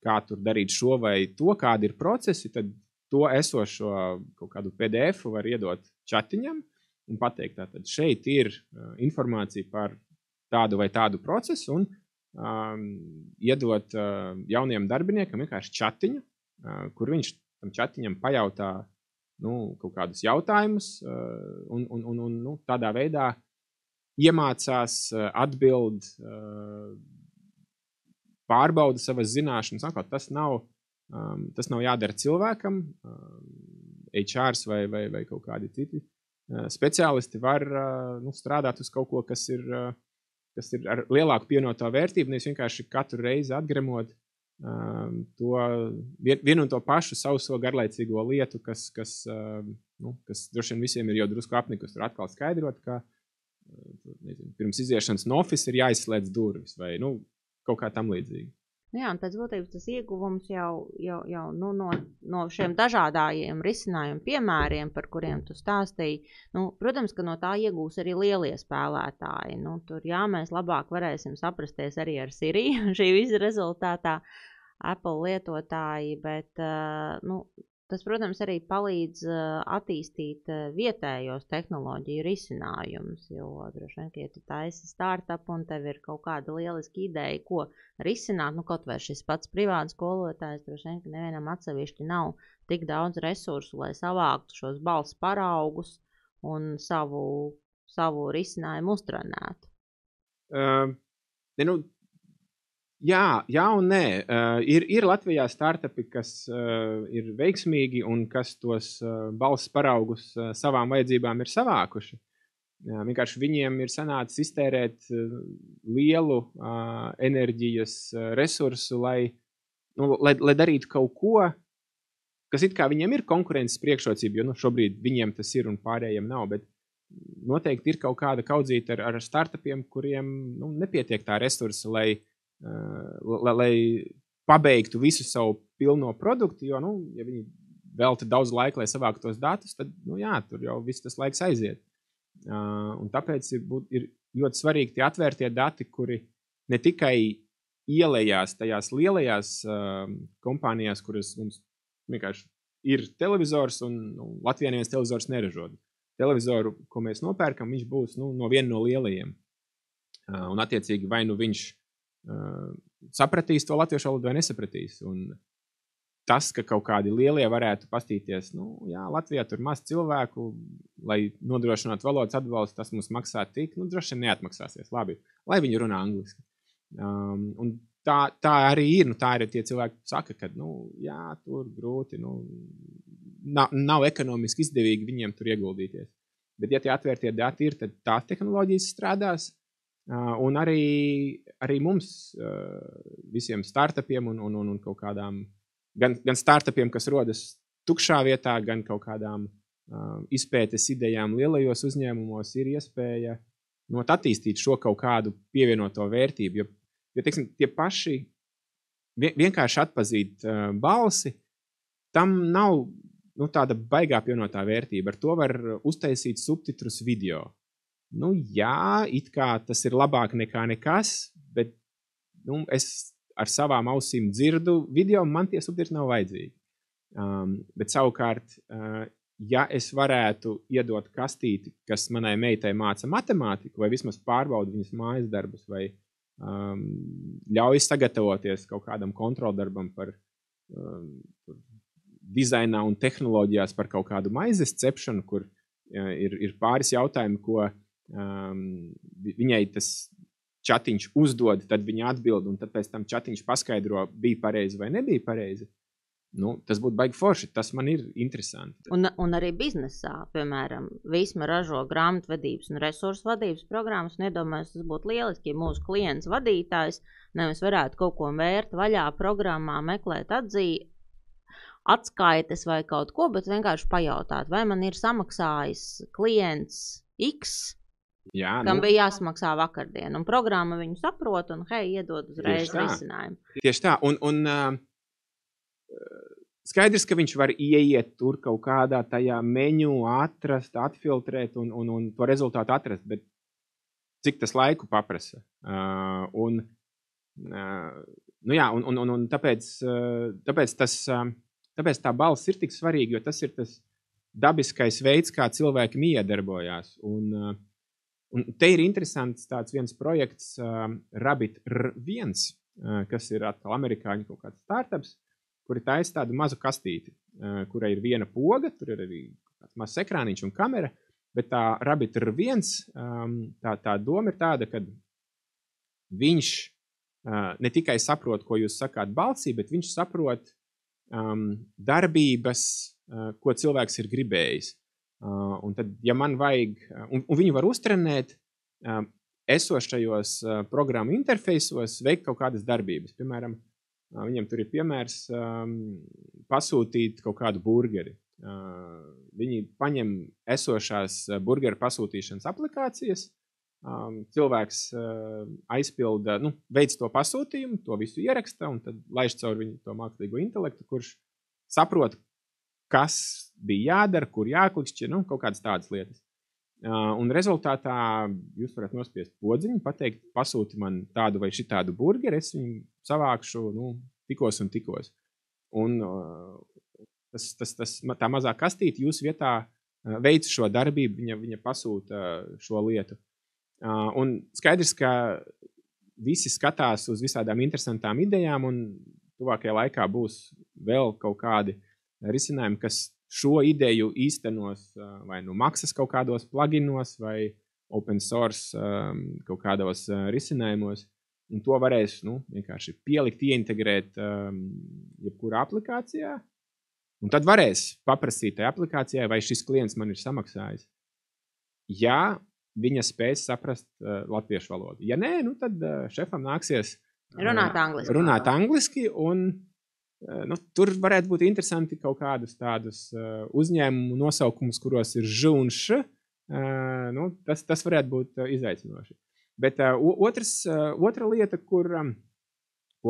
kā tur darīt šo vai to, kādi ir procesi, tad to esošo kaut kādu PDF var iedot čatiņam un pateikt, tātad šeit ir informācija par tādu vai tādu procesu un iedot jauniem darbiniekam vienkārši čatiņu, kur viņš tam čatiņam pajautā kaut kādus jautājumus un tādā veidā iemācās, atbild, pārbauda savas zināšanas. Tas nav jādara cilvēkam, HRs vai kaut kādi citi speciālisti var strādāt uz kaut ko, kas ir ar lielāku pievienoto vērtību, nevis vienkārši katru reizi atgremot to vienu un to pašu sauso garlaicīgo lietu, kas droši vien visiem ir jau drusku apnikus. Tur atkal skaidrot, ka pirms iziešanas no office ir jāizslēdz durvis vai kaut kā tam līdzīgi. Jā, un pēc būtības tas ieguvums jau no šiem dažādājiem risinājumu piemēriem, par kuriem tu stāstīji, protams, ka no tā iegūs arī lielie spēlētāji. Tur mēs labāk varēsim saprasties arī ar Siri šī visa rezultātā Apple lietotāji, bet tas, protams, arī palīdz attīstīt vietējos tehnoloģiju risinājumus, jo droši vien, ka ja tu taisi startup un tev ir kaut kāda lieliska ideja, ko risināt, kaut vai šis pats privāts skolotājs, droši vien, ka nevienam atsevišķi nav tik daudz resursu, lai savāktu šos balss paraugus un savu risinājumu uztrenētu. Jā un nē. Ir Latvijā startupi, kas ir veiksmīgi un kas tos balss paraugus savām vajadzībām ir savākuši. Vienkārši viņiem ir sanācis iztērēt lielu enerģijas resursu, lai darītu kaut ko, kas it kā viņiem ir konkurences priekšrocība, jo šobrīd viņiem tas ir un pārējiem nav, bet noteikti ir kaut kāda kaudzīta ar startupiem, kuriem nepietiek tā resursa, lai pabeigtu visu savu pilno produktu, jo, ja viņi velta daudz laika, lai savāktu tos datus, tad, tur jau viss tas laiks aiziet. Un tāpēc ir ļoti svarīgi tie atvērtie dati, kuri ne tikai ielējās tajās lielajās kompānijās, kuras mums vienkārši ir televizors un Latvijā neviens televizors neražot. Televizoru, ko mēs nopērkam, viņš būs no viena no lielajiem. Un attiecīgi vai viņš sapratīs to latviešu valodu vai nesapratīs. Un tas, ka kaut kādi lielie varētu pastīties, Latvijā tur maz cilvēku, lai nodrošinātu valodas atbalstu, tas mums maksā tik, droši vien neatmaksāsies, labi, lai viņi runā angliski. Un tā arī ir, tā arī tie cilvēki saka, ka, tur grūti, nav ekonomiski izdevīgi viņiem tur ieguldīties. Bet, ja tie atvērtie dati ir, tad tās tehnoloģijas strādās. Un arī mums visiem startupiem un kaut kādām, gan startupiem, kas rodas tukšā vietā, gan kaut kādām izpētes idejām lielajos uzņēmumos ir iespēja attīstīt šo kaut kādu pievienoto vērtību. Jo teiksim, tie paši vienkārši atpazīt balsi, tam nav tāda baigā pievienotā vērtība. Ar to var uztaisīt subtitrus video. Jā, it kā tas ir labāk nekā nekas, bet es ar savām ausīm dzirdu video, man tie subtitri nav vajadzīgi. Bet savukārt, ja es varētu iedot kastīti, kas manai meitai māca matemātiku, vai vismaz pārbauda viņas mājas darbus, vai ļauj sagatavoties kaut kādam kontroldarbam par dizainā un tehnoloģijās par kaut kādu maizes cepšanu, kur ir pāris jautājumi, ko viņai tas čatiņš uzdod, tad viņa atbild, un tad pēc tam čatiņš paskaidro, bija pareizi vai nebija pareizi. Tas būtu baigi forši, tas man ir interesanti. Un arī biznesā, piemēram, Visma ražo grāmatvedības un resursu vadības programmas, un iedomājos, tas būtu lieliski, ja mūsu klients vadītājs nevis varētu kaut ko vērt vaļā programmā, meklēt atskaites vai kaut ko, bet vienkārši pajautāt, vai man ir samaksājis klients X, kam bija jāsamaksā vakardien, un programma viņu saprot, un iedod uzreiz risinājumu. Tieši tā, un skaidrs, ka viņš var ieiet tur kaut kādā tajā meņu, atrast, atfiltrēt un to rezultātu atrast, bet cik tas laiku paprasa. Un tāpēc tā balss ir tik svarīga, jo tas ir tas dabiskais veids, kā cilvēki iedarbojās. Un te ir interesants tāds viens projekts Rabbit R1, kas ir atkal amerikāņu kaut kāds startups, kuri taisa tādu mazu kastīti, kurai ir viena poga, tur ir arī kāds mazs ekrāniņš un kamera, bet tā Rabbit R1, tā doma ir tāda, ka viņš ne tikai saprot, ko jūs sakāt balsī, bet viņš saprot darbības, ko cilvēks ir gribējis. Un tad, ja man vajag, un viņu var uztrenēt esošajos programmu interfeisos, veikt kaut kādas darbības. Piemēram, viņam tur ir piemērs pasūtīt kaut kādu burgeri. Viņi paņem esošās burgeru pasūtīšanas aplikācijas, cilvēks aizpilda, veic to pasūtījumu, to visu ieraksta un tad laiž caur viņu to mākslīgo intelektu, kurš saprot, kas bija jādara, kur jāklikšķi, kaut kādas tādas lietas. Un rezultātā jūs varat nospiest podziņu, pateikt, pasūti man tādu vai šitādu burgeri, es viņu savākšu, tikos un tikos. Un tā mazā kastīte jūs vietā veic šo darbību, viņa pasūta šo lietu. Un skaidrs, ka visi skatās uz visādām interesantām idejām, un tuvākajā laikā būs vēl kaut kādi risinājumi, kas šo ideju īstenos vai maksas kaut kādos pluginos vai open source kaut kādos risinājumos. Un to varēs vienkārši pielikt, ieintegrēt jebkurā aplikācijā. Un tad varēs paprasīt tajā aplikācijā, vai šis klients man ir samaksājis. Ja viņa spēs saprast latviešu valodu. Ja nē, tad šefam nāksies runāt angliski un tur varētu būt interesanti kaut kādus tādus uzņēmumu nosaukumus, kuros ir ž un š. Tas varētu būt izaicinoši. Bet otra lieta, ko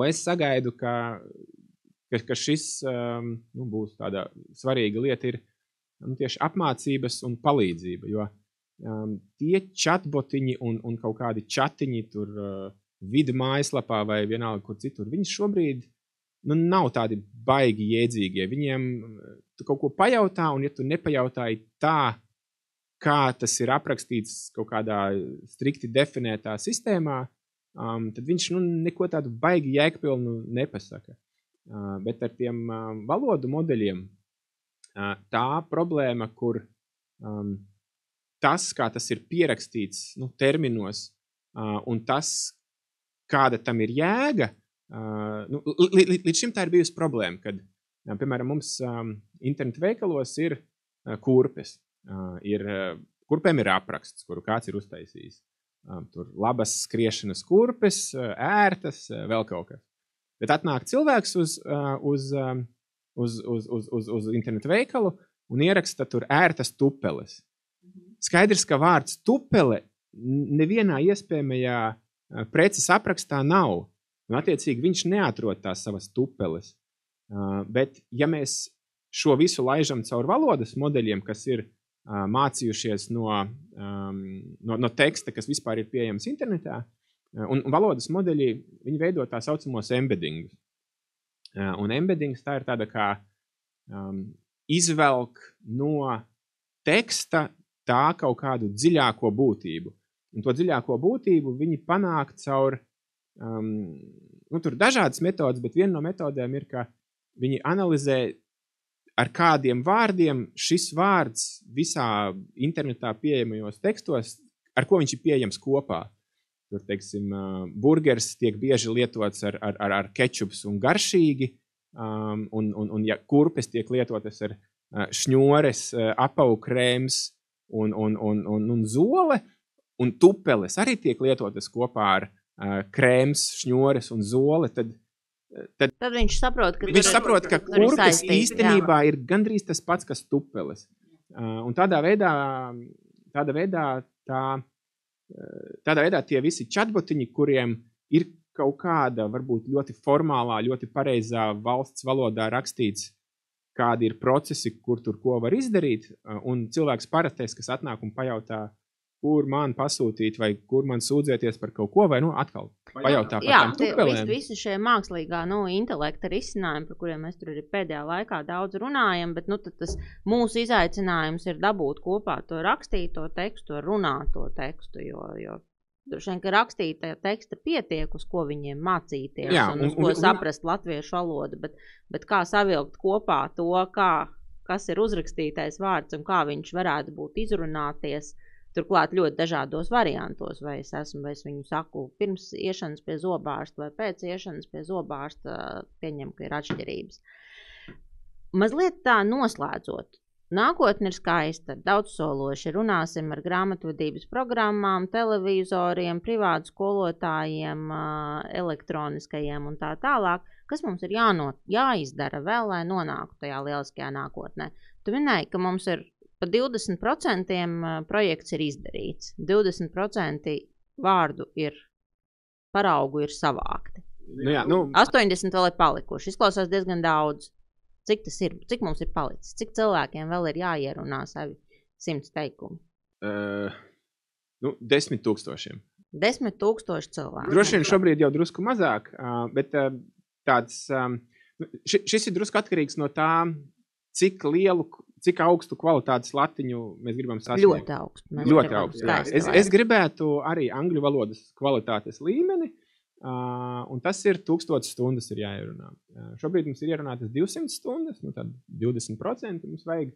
es sagaidu, ka šis būs tāda svarīga lieta, ir tieši apmācības un palīdzība. Jo tie chatbotiņi un kaut kādi chatiņi tur vidu mājaslapā vai vienalga kur citur, viņi šobrīd nav tādi baigi jēdzīgie. Viņiem tu kaut ko pajautā, un ja tu nepajautāji tā, kā tas ir aprakstīts kaut kādā strikti definētā sistēmā, tad viņš neko tādu baigi jēgpilnu nepasaka. Bet ar tiem valodu modeļiem tā problēma, kur tas, kā tas ir pierakstīts terminos, un tas, kāda tam ir jēga, līdz šim tā ir bijusi problēma, kad, piemēram, mums internetu veikalos ir kurpes. Kurpēm ir apraksts, kuru kāds ir uztaisījis. Tur labas skriešanas kurpes, ērtas, vēl kaut kas. Bet atnāk cilvēks uz internetu veikalu un ieraksta tur ērtas tupeles. Skaidrs, ka vārds tupele nevienā iespējamajā preces aprakstā nav. Un attiecīgi viņš neatrod tās savas tupeles. Bet ja mēs šo visu laižam caur valodas modeļiem, kas ir mācījušies no teksta, kas vispār ir pieejams internetā, Un valodas modeļi, viņi veido tā saucamos embeddingus. Un embeddings tā ir tāda kā izvelk no teksta tā kaut kādu dziļāko būtību. Un to dziļāko būtību viņi panāk caur, tur dažādas metodas, bet viena no metodēm ir, ka viņi analizē, ar kādiem vārdiem šis vārds visā internetā pieejamajos tekstos, ar ko viņš ir pieejams kopā. Tur, teiksim, burgers tiek bieži lietots ar kečups un garšīgi, un ja kurpes tiek lietotas ar šņores, apaukrēms un zole, un tupeles arī tiek lietotas kopā ar krēms, šņores un zole, tad viņš saprot, ka kurpes īstenībā ir gandrīz tas pats, kas tupeles. Un tādā veidā tie visi chatbotiņi, kuriem ir kaut kāda, varbūt ļoti formālā, ļoti pareizā valsts valodā rakstīts, kādi ir procesi, kur tur ko var izdarīt, un cilvēks paratais, kas atnāk un pajautā, kur man pasūtīt, vai kur man sūdzēties par kaut ko, vai atkal pajautā par tām tupelēm. Visi šie mākslīgā intelekta risinājumi, par kuriem mēs tur arī pēdējā laikā daudz runājam, bet tad tas mūsu izaicinājums ir dabūt kopā to rakstīto tekstu, runāto tekstu, jo droši vien, ka rakstītā teksta pietiek, uz ko viņiem mācīties un uz ko saprast latviešu valodu, bet kā savilkt kopā to, kas ir uzrakstītais vārds un kā viņš varētu būt izrunāties, turklāt ļoti dažādos variantos, vai es viņu saku pirms iešanas pie zobārsta vai pēc iešanas pie zobārsta, pieņem, ka ir atšķirības. Mazliet tā noslēdzot. Nākotne ir skaista, daudzsološi. Runāsim ar grāmatvedības programmām, televizoriem, privātu skolotājiem, elektroniskajiem un tā tālāk. Kas mums ir jāizdara vēl, lai nonāktu tajā lieliskajā nākotnē? Tu minēji, ka mums ir pa 20% projekts ir izdarīts. 20% vārdu paraugu ir savākti. 80 vēl ir palikuši. Izklausās diezgan daudz. Cik tas ir? Cik mums ir palicis? Cik cilvēkiem vēl ir jāierunā savi 100 teikumi? 10 000. 10 000 cilvēku. Droši vien šobrīd jau drusku mazāk, bet šis ir drusku atkarīgs no tā, cik augstu kvalitātes latiņu mēs gribam sasniegt. Ļoti augstu. Es gribētu arī angļu valodas kvalitātes līmeni, un tas ir 1000 stundas ir jāierunā. Šobrīd mums ir ierunātas 200 stundas, tad 20% mums vajag.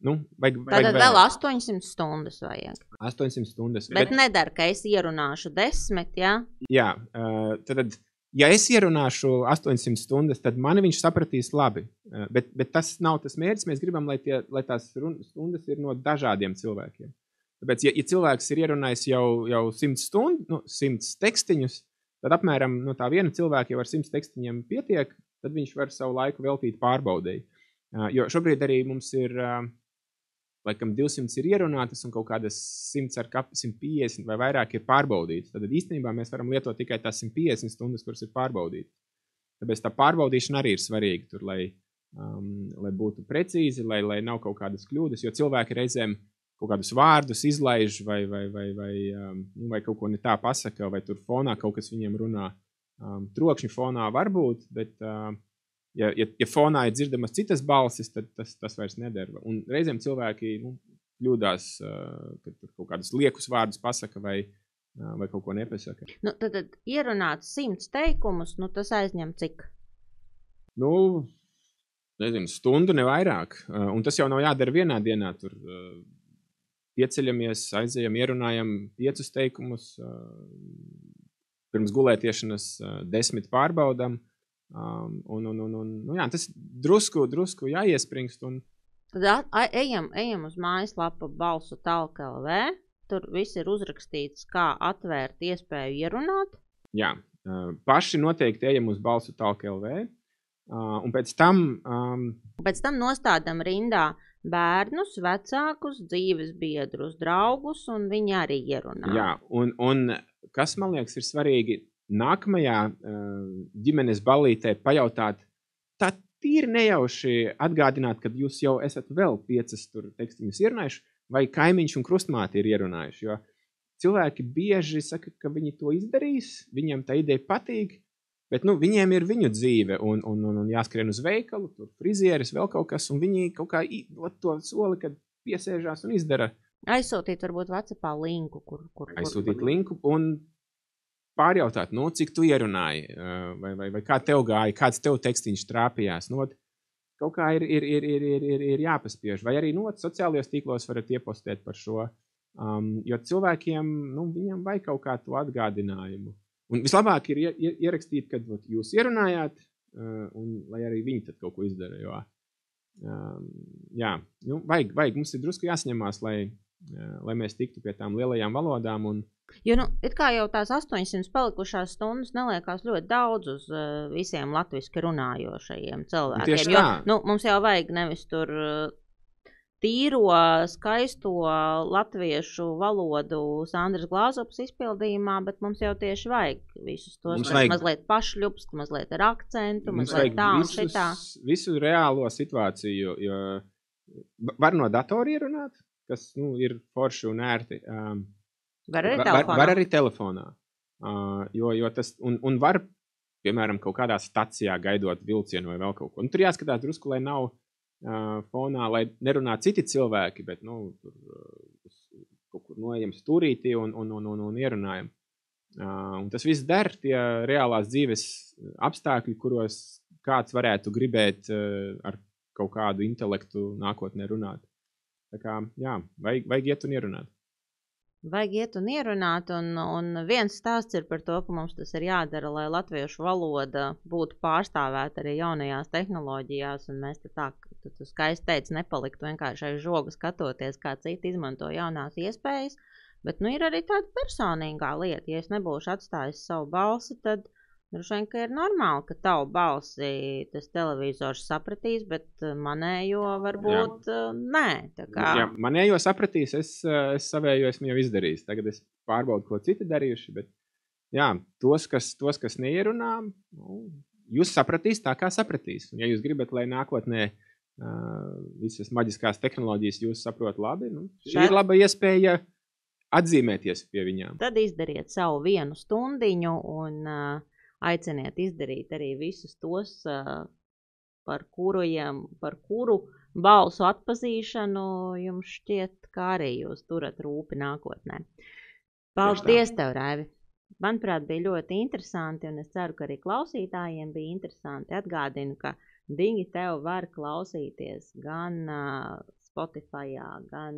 Tad vēl 800 stundas vajag. 800 stundas. Bet nedara, ka es ierunāšu 10, ja? Jā, tad, ja es ierunāšu 800 stundas, tad mani viņš sapratīs labi. Bet tas nav tas mērķis. Mēs gribam, lai tās stundas ir no dažādiem cilvēkiem. Tāpēc, ja cilvēks ir ierunājis jau 100 stundu, 100 tekstiņus, tad apmēram no tā viena cilvēka jau ar 100 tekstiņiem pietiek, tad viņš var savu laiku veltīt pārbaudēji. Jo šobrīd arī mums ir, laikam 200 ir ierunātas un kaut kādas 100 ar 150 vai vairāk ir pārbaudītas. Tad īstenībā mēs varam lietot tikai tās 150 stundas, kuras ir pārbaudītas. Tāpēc tā pārbaudīšana arī ir svarīga tur, lai būtu precīzi, lai nav kaut kādas kļūdas, jo cilvēki reizēm kaut kādus vārdus izlaiž vai kaut ko ne tā pasaka, vai tur fonā kaut kas viņiem runā. Trokšņu fonā varbūt, bet ja fonā ir dzirdamas citas balsis, tad tas vairs nedara. Un reizēm cilvēki kļūdās, kad tur kaut kādus liekus vārdus pasaka vai kaut ko nepasaka. Tad ierunāt 100 teikumus, tas aizņem cik? Nezinu, stundu, ne vairāk. Un tas jau nav jādara vienā dienā. Tur pieceļamies, aizejam, ierunājam 5 teikumus, pirms gulētiešanas 10 pārbaudam. Tas drusku jāiespringst. Tad ejam uz mājaslapu Balsu Talka LV. Tur viss ir uzrakstīts, kā atvērt iespēju ierunāt. Jā, paši noteikti ejam uz Balsu Talka LV. Un pēc tam nostādam rindā bērnus, vecākus, dzīves biedrus, draugus, un viņi arī ierunā. Jā, un kas man liekas ir svarīgi, nākamajā ģimenes ballītē pajautāt, tā tīri nejauši atgādināt, kad jūs jau esat vēl 5 tekstiņus ierunājuši, vai kaimiņš un krustmāte ir ierunājuši, jo cilvēki bieži saka, ka viņi to izdarīs, viņiem tā ideja patīk, bet viņiem ir viņu dzīve un jāskrien uz veikalu, tur frizieris, vēl kaut kas, un viņi kaut kā dod to soli, kad piesēžās un izdara. Aizsūtīt varbūt WhatsAppā linku, Aizsūtīt linku un pārjautāt, cik tu ierunāji, vai kā tev gāja, kāds tev tekstīņš trāpījās. Kaut kā ir jāpaspiež. Vai arī sociālajos tīklos varat iepostēt par šo, jo cilvēkiem, viņam vajag kaut kā to atgādinājumu. Un vislabāk ir ierakstīt, kad jūs ierunājāt, un lai arī viņi tad kaut ko izdara, jo vajag, mums ir drusku jāsaņemās, lai mēs tiktu pie tām lielajām valodām. Jo, it kā jau tās 800 palikušās stundas neliekas ļoti daudz uz visiem latviski runājošajiem cilvēkiem. Tieši jo, tā. Mums jau vajag nevis tur tīro, skaisto latviešu valodu Sandras Glāzopas izpildījumā, bet mums jau tieši vajag visus tos mazliet pašļupst, mazliet ar akcentu, mazliet tā un šitā. Visu reālo situāciju, jo var no datora ierunāt, kas ir forši un ērti. Var arī telefonā. Jo tas, un var, piemēram, kaut kādā stacijā gaidot vilcienu vai vēl kaut ko. Tur jāskatās drusku, lai nav fonā, lai nerunā citi cilvēki, bet, tur kaut kur noejam stūrītī un ierunājam. Un tas viss der tie reālās dzīves apstākļi, kuros kāds varētu gribēt ar kaut kādu intelektu nākotnē runāt. Tā kā, vajag iet un ierunāt. Vajag iet un ierunāt, un viens stāsts ir par to, ka mums tas ir jādara, lai latviešu valoda būtu pārstāvēta arī jaunajās tehnoloģijās, un mēs tā, tu skaisti teici, nepaliktu vienkārši aiz žoga skatoties, kā citi izmanto jaunās iespējas, bet ir arī tāda personīgā lieta. Ja es nebūšu atstājis savu balsi, tad droši vien, ka ir normāli, ka tavu balsi tas televizors sapratīs, bet manējo varbūt nē. Tā kā... Jā, manējo sapratīs, es savējo esmu jau izdarījis. Tagad es pārbaudu, ko citi darījuši, bet tos, kas neierunā, jūs sapratīs tā, kā sapratīs. Un ja jūs gribat, lai nākotnē visas maģiskās tehnoloģijas jūs saprot labi, šī ir laba iespēja atzīmēties pie viņām. Tad izdariet savu 1 stundiņu un aiciniet izdarīt arī visus tos, par kuru balsu atpazīšanu jums šķiet, kā arī jūs turat rūpi nākotnē. Paldies tev, Raivi! Manuprāt, bija ļoti interesanti, un es ceru, ka arī klausītājiem bija interesanti. Atgādinu, ka Digi tev var klausīties gan Spotifyā, gan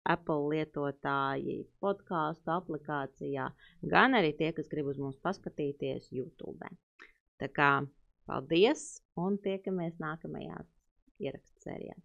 Apple lietotāji podcastu aplikācijā, gan arī tie, kas grib uz mums paskatīties YouTube. Tā kā paldies un tiekamies nākamajās ierakstu sērijās.